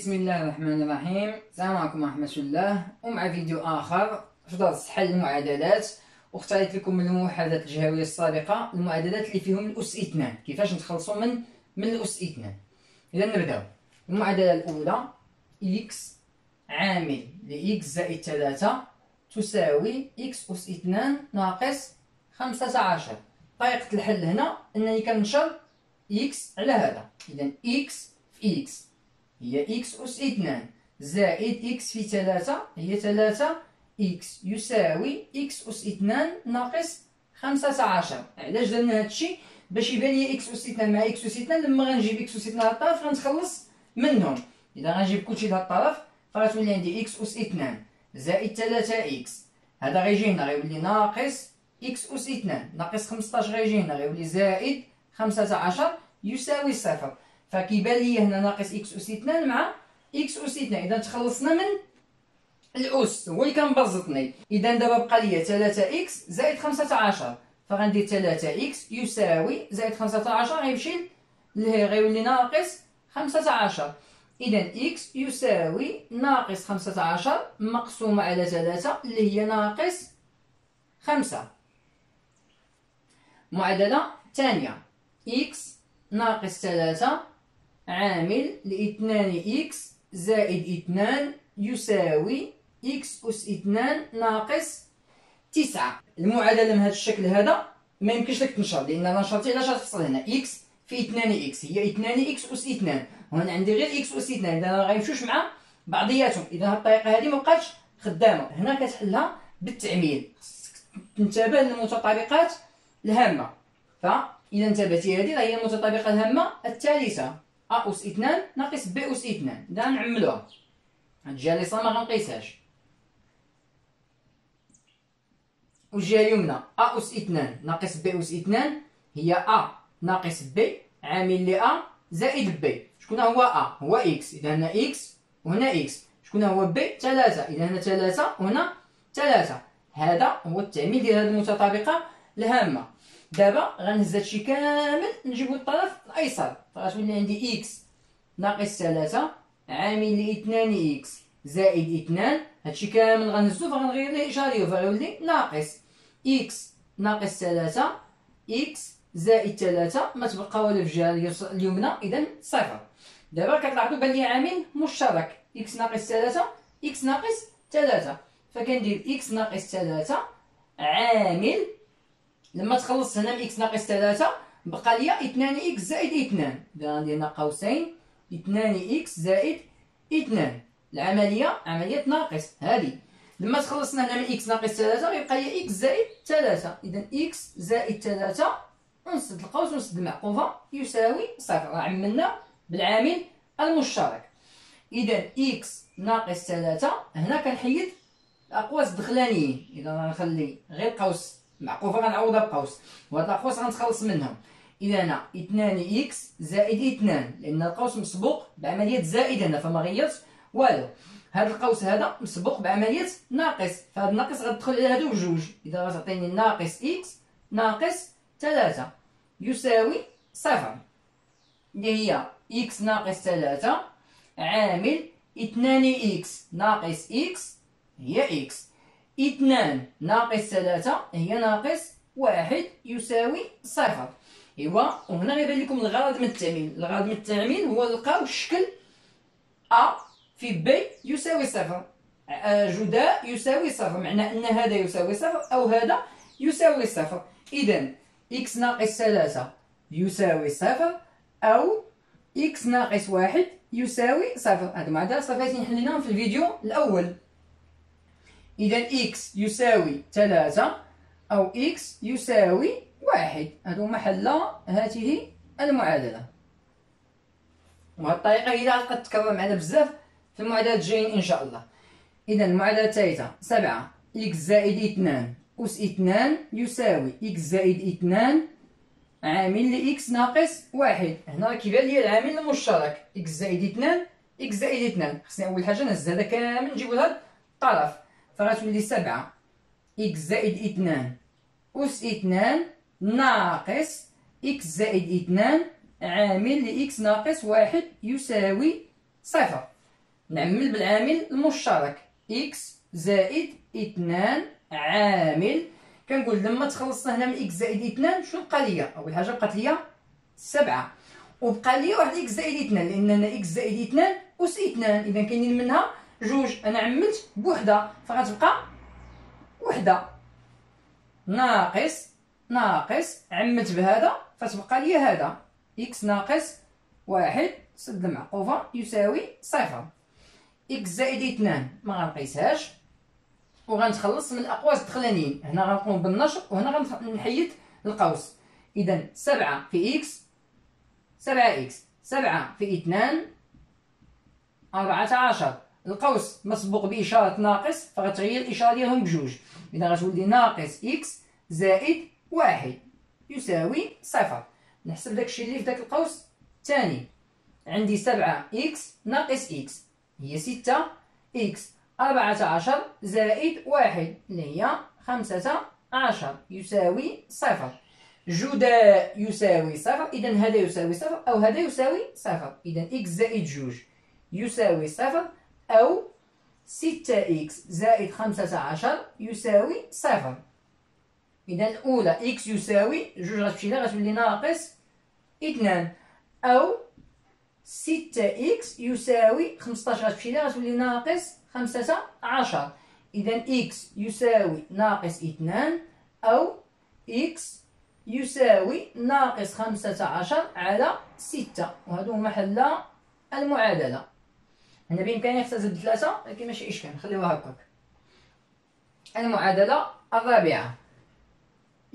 بسم الله الرحمن الرحيم. السلام عليكم ورحمة الله، ومع فيديو آخر في درس حل المعادلات. واختاريت لكم من الموحدات الجهوية السابقة المعادلات اللي فيهم الأس اثنان، كيفاش نتخلصوا من الأس اثنان. إذا نبداو. المعادلة الأولى إكس عامل لإكس زائد 3 تساوي إكس أس اثنان ناقص 15. طريقة الحل هنا أنني كنشر إكس على هذا. إذا إكس في إكس هي إكس أس اثنان زائد إكس في 3 هي 3 إكس يساوي إكس أس اثنان ناقص 15. علاش درنا هادشي؟ باش يبان لي إكس أس اثنان مع إكس أس اثنان. لما غنجيب إكس أس اثنان للطرف غنتخلص منهم. إذا غنجيب كلشي لهاد الطرف فغتولي عندي إكس أس اثنان زائد 3 إكس، هذا غيجي هنا غيولي ناقص إكس أس اثنان ناقص 15 غيجي هنا غيولي زائد 15 يساوي صفر. فكيبان لي هنا ناقص إكس أس اثنان مع إكس أس اثنان. إذا تخلصنا من الأس، هو اللي كنبسطني. إذا دابا بقى لي 3 إكس زائد 15، فغندير 3 إكس يساوي زائد 15 غيمشي لهي غيولي ناقص 15. إذا إكس يساوي ناقص 15 مقسومة على 3 اللي هي ناقص 5. معادلة ثانية إكس ناقص 3 عامل ل2 إكس زائد 2 يساوي إكس أس 2 ناقص 9. المعادلة من هذا الشكل هذا ما يمكنش لك تنشر، لأن أنا نشرتي علاش غتحصل هنا إكس في 2 إكس هي 2 إكس أس 2. وهنا عندي غير إكس أس 2، إذا ما غيمشوش مع بعضياتهم. إذا هاد الطريقة هذه مبقاتش خدامة. هنا كتحلها بالتعميل، خصك تنتبه للمتطابقات الهامة. فإذا انتبهتي هذه هي المتطابقة الهامة الثالثة، أ أس 2 ناقص ب أس 2. إذا نعملوها، هاد الجهة اليسرى ما غنقيسهاش، والجهة اليمنى أ أس 2 ناقص ب أس 2 هي أ ناقص ب عامل ل أ زائد ب. شكون هو أ؟ هو إكس. إذا هنا إكس وهنا إكس. شكون هو ب؟ 3. إذا هنا 3 وهنا 3. هذا هو التعميل ديال هذه المتطابقة الهامة. دابا غنهز هادشي كامل نجيبو للطرف الأيسر، فغتولي عندي إكس ناقص 3 عامل ل 2 إكس زائد 2. هادشي كامل غنهزو فغنغير ليه إشاريو فغيولي ناقص إكس ناقص 3 إكس زائد 3. ما تبقى والو في الجهة اليمنى، إذا صفر. دابا كتلاحظو بان لي عامل مشترك إكس ناقص 3 إكس ناقص 3. فكندير إكس ناقص 3 عامل، لما تخلص هنا من إكس ناقص 3 بقى ليا 2 إكس زائد 2. إذا غندير هنا قوسين 2 إكس زائد 2. العملية عملية ناقص هذه. لما تخلصنا هنا من إكس ناقص 3 غيبقى ليا إكس زائد 3. إذا إكس زائد 3 ونسد القوس ونسد المعقوفة يساوي صفر. عملنا بالعامل المشترك. إذا إكس ناقص 3 هنا كنحيد الأقواس الدخلانيين. إذا غنخلي غير قوس معقوفة غنعوضها بقوس، وهاد الأقواس غنتخلص منهم. إذا هنا 2 إكس زائد 2، لأن القوس مسبوق بعملية زائد هنا فما غيرش والو. هاد القوس هذا مسبوق بعملية ناقص، فهاد الناقص غتدخل على هادو بجوج. إذا غتعطيني ناقص إكس ناقص 3 يساوي صفر، اللي هي إكس ناقص 3 عامل 2 إكس ناقص إكس هي إكس، 2 ناقص 3 هي ناقص 1 يساوي صفر. إيوا وهنا غيبان لكم الغرض من التعميل. الغرض من التعميل هو نلقاو الشكل أ في ب يساوي صفر، جداء يساوي صفر، معنى أن هذا يساوي صفر أو هذا يساوي صفر. إذا إكس ناقص 3 يساوي صفر أو إكس ناقص 1 يساوي صفر. هاد المعادلة صافي حليناهم في الفيديو الأول. إذا إكس يساوي 3 أو إكس يساوي 1. هادو محل هذه المعادلة. وهاد الطريقة هي اللي غتبقى تتكرر معنا بزاف في المعادلات الجايين إن شاء الله. إذا المعادلة الثالثة 7 إكس زائد 2 أس 2 يساوي إكس زائد 2 عامل لإكس ناقص 1. هنا راه كيبان لي العامل المشترك إكس زائد 2 إكس زائد 2. خصني أول حاجة نهز هذا كامل نجيبو لهاد الطرف، فغتولي 7 إكس زائد 2 أس 2 ناقص إكس زائد 2 عامل لإكس ناقص 1 يساوي صفر. نعمل بالعامل المشترك إكس زائد 2 عامل. كنقول لما تخلصنا هنا من إكس زائد 2 شنو بقى ليا؟ أول حاجة بقات ليا 7 وبقى ليا واحد إكس زائد 2 لأن أنا إكس زائد 2 أس 2 إذا كاينين منها جوج. أنا عملت بوحدة فغتبقى وحدة ناقص عملت بهذا فتبقى ليا هذا إكس ناقص 1 سد المعقوفة يساوي 0. إكس زائد 2 ما غنقيسهاش وغنتخلص من الأقواس الدخلانيين. هنا غنقوم بالنشر وهنا غنحيد القوس. إذا 7 في إكس 7 في 2 14. القوس مسبوق بإشارة ناقص فغتغير الإشارة ديالهم بجوج. إذا غتولي ناقص إكس زائد 1 يساوي 0. نحسب داكشي اللي في داك القوس الثاني. عندي 7 إكس ناقص إكس هي 6 إكس 14 زائد 1 اللي هي 15 يساوي 0. جداء يساوي 0. إذا هذا يساوي 0 أو هذا يساوي 0. إذا إكس زائد جوج يساوي 0 أو 6 إكس زائد 15 يساوي 0. إذا الأولى إكس يساوي جوج غتمشي لها غتولي ناقص 2 أو 6 إكس يساوي 15 غتمشي لها غتولي ناقص 15. إذا إكس يساوي ناقص 2 أو إكس يساوي ناقص 15 على 6 وهادو هما حلا المعادلة. هنا بإمكاني نختزل بثلاثة ولكن ماشي إشكال نخليوها هكاك. المعادلة الرابعة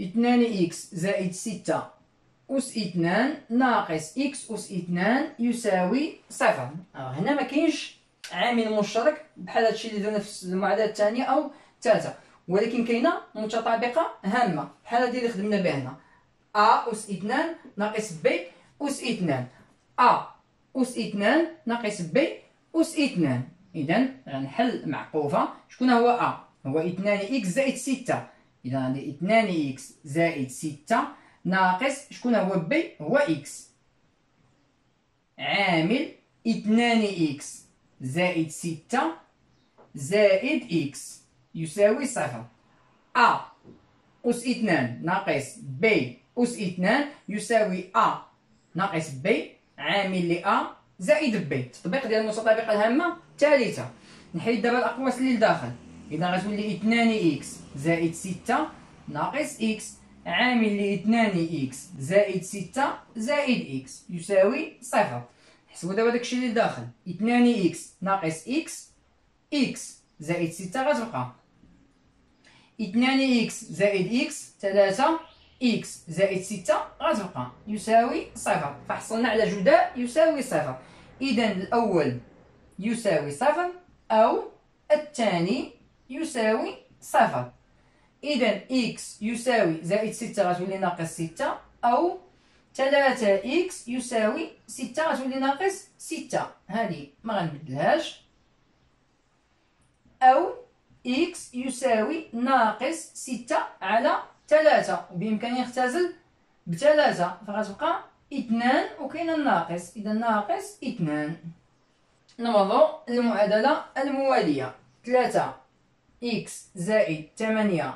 2 إكس زائد 6 أس 2 ناقص إكس أس 2 يساوي 0. هنا مكاينش عامل مشترك بحال هادشي اللي درنا في المعادلة الثانية أو الثالثة ولكن كاينة متطابقة هامة بحال هادي اللي خدمنا بها هنا. أ أس 2 ناقص بي أس 2 أ أس 2 ناقص بي أس 2. إذا غنحل معقوفة. شكون هو أ؟ هو 2 إكس زائد 6. إذا عندي 2 إكس زائد 6 ناقص شكون هو بي؟ هو إكس. عامل 2 إكس زائد 6 زائد إكس يساوي 0. أ أس 2 ناقص بي أس 2 يساوي أ ناقص بي عامل لأ زائد بي. تطبيق ديال المتطابقة الهامة الثالثة. نحيد دابا الأقواس اللي لداخل. إذا غتولي 2 إكس زائد 6 ناقص إكس عامل ل 2 إكس زائد 6 زائد إكس يساوي 0. نحسبو دابا داكشي اللي لداخل. 2 إكس ناقص إكس إكس زائد 6 غتبقى 2 إكس زائد إكس 3 إكس زائد 6 غتبقى يساوي 0. فحصلنا على جداء يساوي 0. إذا الأول يساوي 0 أو الثاني يساوي 0. إذا إكس يساوي زائد 6 غتولي ناقص 6 أو 3 إكس يساوي 6 غتولي ناقص 6. هذه ما غنبدلهاش. أو إكس يساوي ناقص 6 على 3 وبإمكاني نختزل بثلاثة فغتبقى 2 وكاين الناقص. إذا ناقص 2. نمضوا للمعادلة الموالية. 3 إكس زائد 8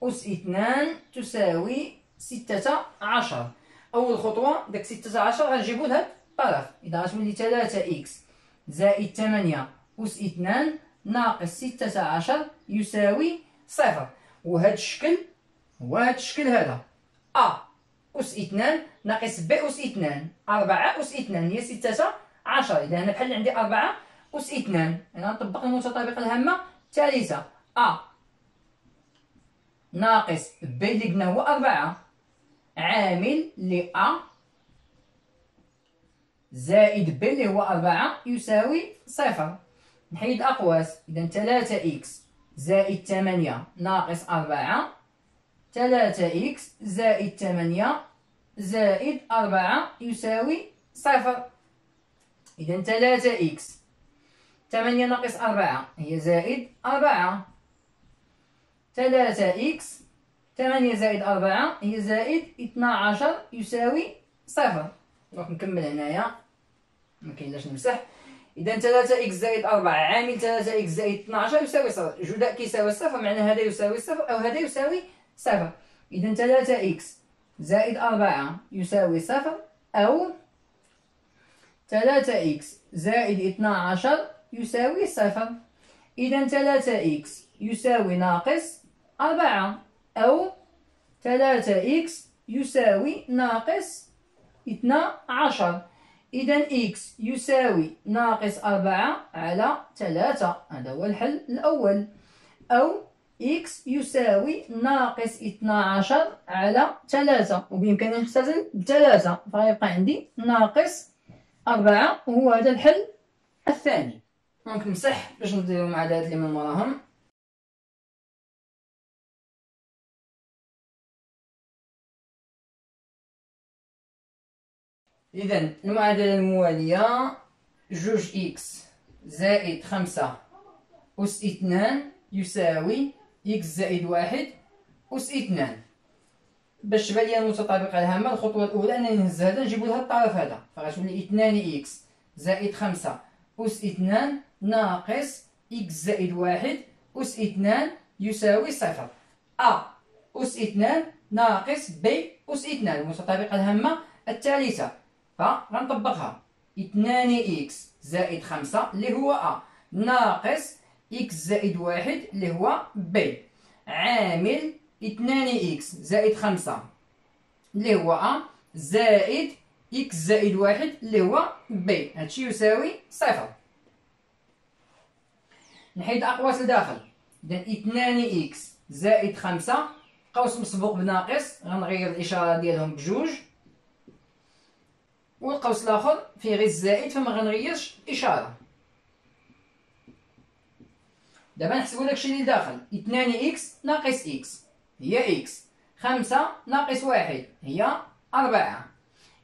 أس 2 تساوي 16. أول خطوة داك 16 غنجيبو لهاد الطرف. إذا غتولي 3 إكس زائد 8 أس 2 ناقص 16 يساوي 0. وهاد الشكل هو هاد الشكل هذا. أ أس 2 ناقص ب أس 2 4 أس 2 هي 16. إذا هنا بحال عندي 4 أس 2. أنا نطبق المتطابقة الهامة الثالثة. أ ناقص ب اللي قلنا هو 4 عامل ل أ زائد ب اللي هو 4 يساوي 0. نحيد الأقواس. إذا 3 إكس زائد 8 ناقص 4 3 إكس زائد 8 زائد 4 يساوي 0. إذا 3 إكس 8 ناقص 4 هي زائد 4. 3 إكس 8 زائد 4 هي زائد 12 يساوي 0. دونك نكمل هنايا مكاين لاش نمسح. إذا 3 إكس زائد 4 عامل 3 إكس زائد 12 يساوي صفر. جداء كيساوي صفر، معنى هذا يساوي صفر أو هذا يساوي صفر. إذا 3 إكس زائد 4 يساوي صفر، أو 3 إكس زائد 12 يساوي صفر. إذا 3 إكس يساوي ناقص 4، أو 3 إكس يساوي ناقص 12. إذا إكس يساوي ناقص 4 على 3، هذا هو الحل الأول. أو إكس يساوي ناقص 12 على 3، وبإمكاني نختزل ب3، فغيبقى عندي ناقص 4، وهو هذا الحل الثاني. ممكن نمسح باش نديرو المعادلات اللي من موراهم. إذا المعادلة الموالية 2 إكس زائد 5 أس 2 يساوي إكس زائد 1 أس 2. باش تبان لي المتطابقة الهامة، الخطوة الأولى أنني نهز هذا نجيبو لها الطرف هذا، فغتولي 2 إكس زائد 5 أس 2 ناقص إكس زائد 1 أس 2 يساوي صفر. أ أس 2 ناقص ب أس 2، المتطابقة الهامة الثالثة، فغنطبقها. 2 إكس زائد 5 اللي هو أ ناقص إكس زائد 1 اللي هو ب، عامل 2 إكس زائد 5 اللي هو أ زائد إكس زائد 1 اللي هو ب، هادشي يساوي صفر. نحيد الأقواس لداخل. إذا 2 إكس زائد 5 قوس مسبوق بناقص، غنغير الإشارة ديالهم بجوج، والقوس الآخر فيه غير الزائد فما غنغيرش الإشارة. دابا نحسبو داكشي اللي داخل. 2 إكس ناقص إكس هي إكس، 5 ناقص 1 هي 4،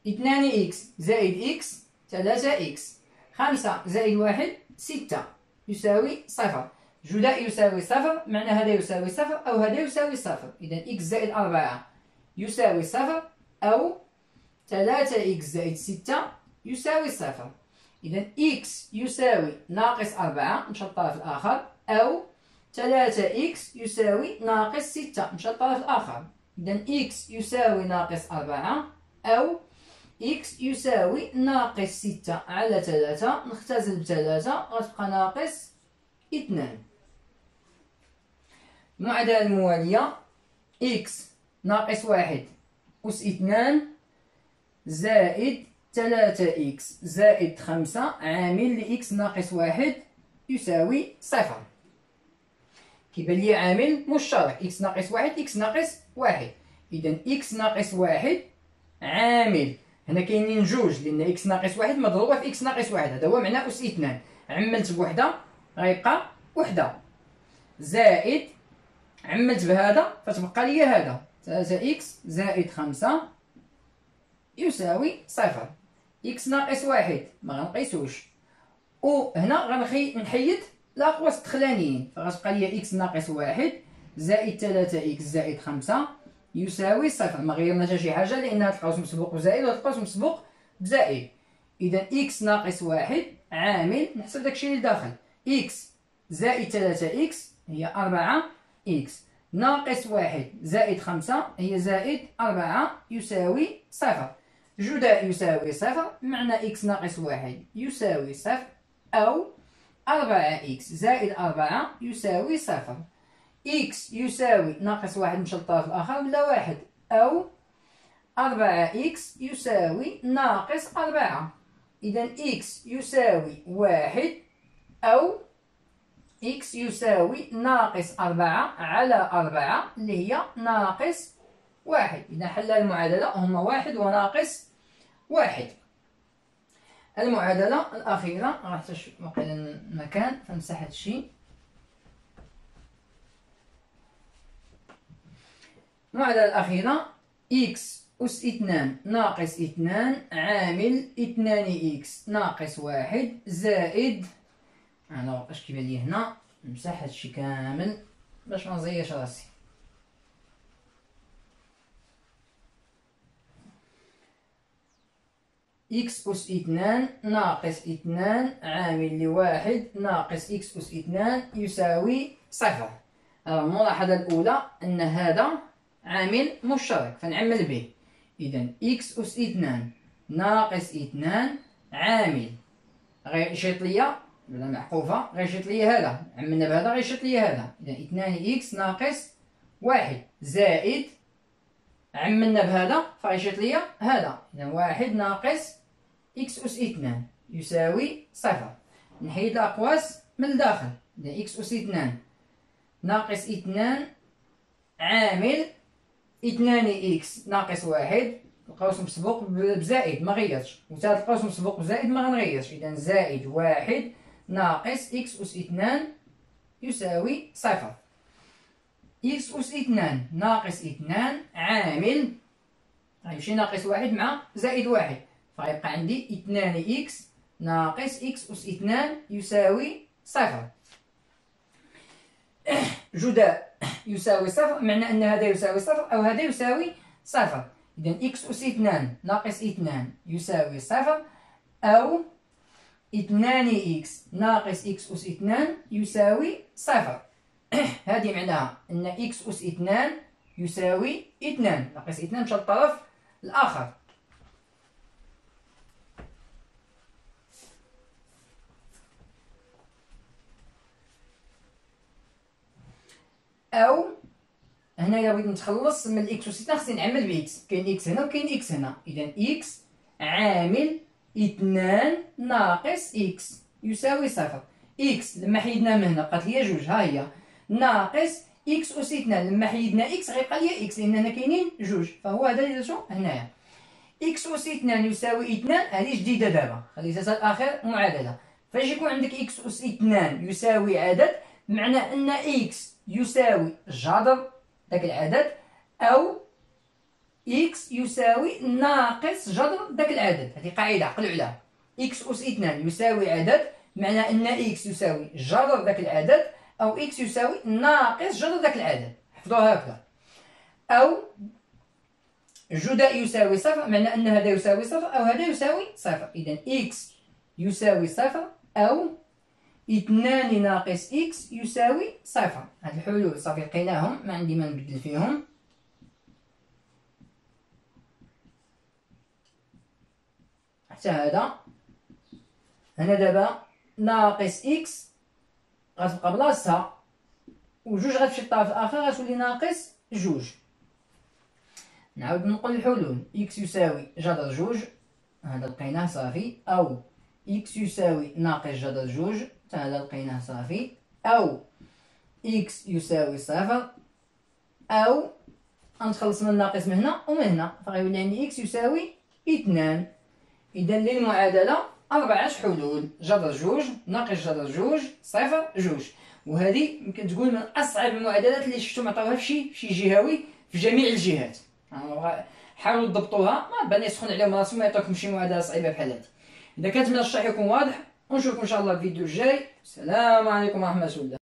2 إكس زائد إكس 3 إكس، 5 زائد 1 6 يساوي صفر. جداء يساوي صفر، معنى هذا يساوي صفر أو هذا يساوي صفر. إذا إكس زائد 4 يساوي صفر، أو 3 إكس زائد 6 يساوي صفر. إذا إكس يساوي ناقص 4 مشى الطرف الآخر، أو 3 إكس يساوي ناقص 6 مشى الطرف الآخر. إذا إكس يساوي ناقص 4، أو إكس يساوي ناقص 6 على 3، نختزل ب3 غتبقى ناقص 2. المعادلة الموالية إكس ناقص 1 أس 2 زائد 3 إكس زائد 5 عامل لإكس ناقص 1 يساوي صفر. كيبان لي عامل مشترك، إكس ناقص 1 إكس ناقص 1. إذا إكس ناقص 1 عامل، هنا كاينين جوج لأن إكس ناقص 1 مضروبة في إكس ناقص 1، هذا هو معنى أس 2، عملت بوحدة غيبقى وحدة، زائد عملت بهذا فتبقى لي هذا 3 إكس زائد 5 يساوي صفر. إكس ناقص 1 ما غنقيسوش، وهنا غنحيد الأقواس الدخلانيين، فغتبقى لي إكس ناقص 1 زائد 3 إكس زائد 5 يساوي صفر. ما غيرنا حتى شي حاجة لأن هاد القوس مسبوق بزائد وهاد القوس مسبوق بزائد. إذا إكس ناقص 1 عامل، نحسب داكشي اللي داخل، إكس زائد 3 إكس هي 4 إكس ناقص 1 زائد 5 هي زائد 4 يساوي صفر. جداء يساوي صفر، معنى إكس ناقص 1 يساوي صفر، أو 4 إكس زائد 4 يساوي صفر. إكس يساوي ناقص 1 مشى للطرف الآخر ولا 1، أو 4 إكس يساوي ناقص 4. إذا إكس يساوي 1، أو إكس يساوي ناقص 4 على 4 اللي هي ناقص 1. إذا حل المعادلة هما 1 وناقص 1. المعادلة الأخيرة راح واقيلا المكان فنمسح هادشي. المعادلة الأخيرة إكس أس 2 ناقص 2 عامل 2 إكس ناقص 1 زائد، أنا اش كيبان لي هنا نمسح هادشي كامل باش منزيرش راسي. إكس أس 2 ناقص 2 عامل لواحد ناقص إكس أس 2 يساوي صفر. الملاحظة الأولى أن هذا عامل مشترك فنعمل به. إذا إكس أس 2 ناقص 2 عامل غيشيط ليا بلا معقوفة، غيشيط ليا هذا، عملنا بهذا غيشيط ليا هذا. إذا 2 إكس ناقص واحد زائد عملنا بهذا فغيشيط ليا هذا. إذا واحد ناقص إكس أس 2 يساوي صفر. نحيد الأقواس من الداخل. إذا إكس أس 2 ناقص 2 عامل 2 إكس ناقص واحد، القوس مسبوق بزائد ما غيرش، وتا القوس مسبوق بزائد ما غنغيرش. إذا زائد واحد ناقص إكس أس 2 يساوي صفر. إكس أس 2 ناقص 2 عامل غيمشي ناقص واحد مع زائد واحد، فغيبقى عندي 2 إكس ناقص إكس أس 2 يساوي صفر. جداء يساوي صفر معنى أن هذا يساوي صفر أو هذا يساوي صفر. إذا إكس أس 2 ناقص 2 يساوي صفر، أو 2 إكس ناقص إكس أس 2 يساوي صفر. هذه معناها أن إكس أس 2 يساوي 2 ناقص 2 مشى للطرف الآخر. أو هنا إلا بغيت نتخلص من الإكس أس 2 خصني نعمل بإكس، كاين إكس هنا وكاين إكس هنا. إذا إكس عامل 2 ناقص إكس يساوي صفر. إكس لما حيدنا من هنا بقات ليا جوج، ها هي، ناقص إكس أس 2 لما حيدنا إكس غيبقى ليا إكس لأن هنا كاينين جوج، فهو هذا اللي درتو هنايا. إكس أس 2 يساوي 2 هذه جديدة دابا، خليتها الأخير معادلة. فاش يكون عندك إكس أس 2 يساوي عدد معنى أن إكس يساوي جذر داك العدد، أو إكس يساوي ناقص جذر داك العدد. هذه قاعدة عقلوا عليها. إكس أس 2 يساوي عدد معنى أن إكس يساوي جذر داك العدد، أو إكس يساوي ناقص جذر داك العدد. حفظوها هكذا. أو جداء يساوي صفر معنى أن هذا يساوي صفر أو هذا يساوي صفر. إذا إكس يساوي صفر أو 2 ناقص إكس يساوي صفر. هاد الحلول صافي لقيناهم، ما عندي ما نبدل فيهم. حتى هذا هنا دابا ناقص إكس غتبقى بلاصتها، وجوج غتمشي للطرف الآخر غتولي ناقص جوج. نعاود نقول الحلول. إكس يساوي جذر جوج، هذا لقيناه صافي، أو إكس يساوي ناقص جذر جوج، هذا لقيناه صافي، أو إكس يساوي صفر، أو غنتخلص من الناقص من هنا ومن هنا فغيولي عندي إكس يساوي 2. إذا للمعادلة 4 حلول: جذر جوج ناقص جذر جوج صفر جوج. وهذه يمكن تقول من أصعب المعادلات اللي شفتو معطاوها في شي جهوي في جميع الجهات. حاولوا تضبطوها، ما بان يسخن عليهم راسهم ما يعطوكم شي معادلة صعيبة بحال هذه. إذا كانت من الشرح يكون واضح، ونشوفكم إن شاء الله في الفيديو الجاي. السلام عليكم ورحمة الله.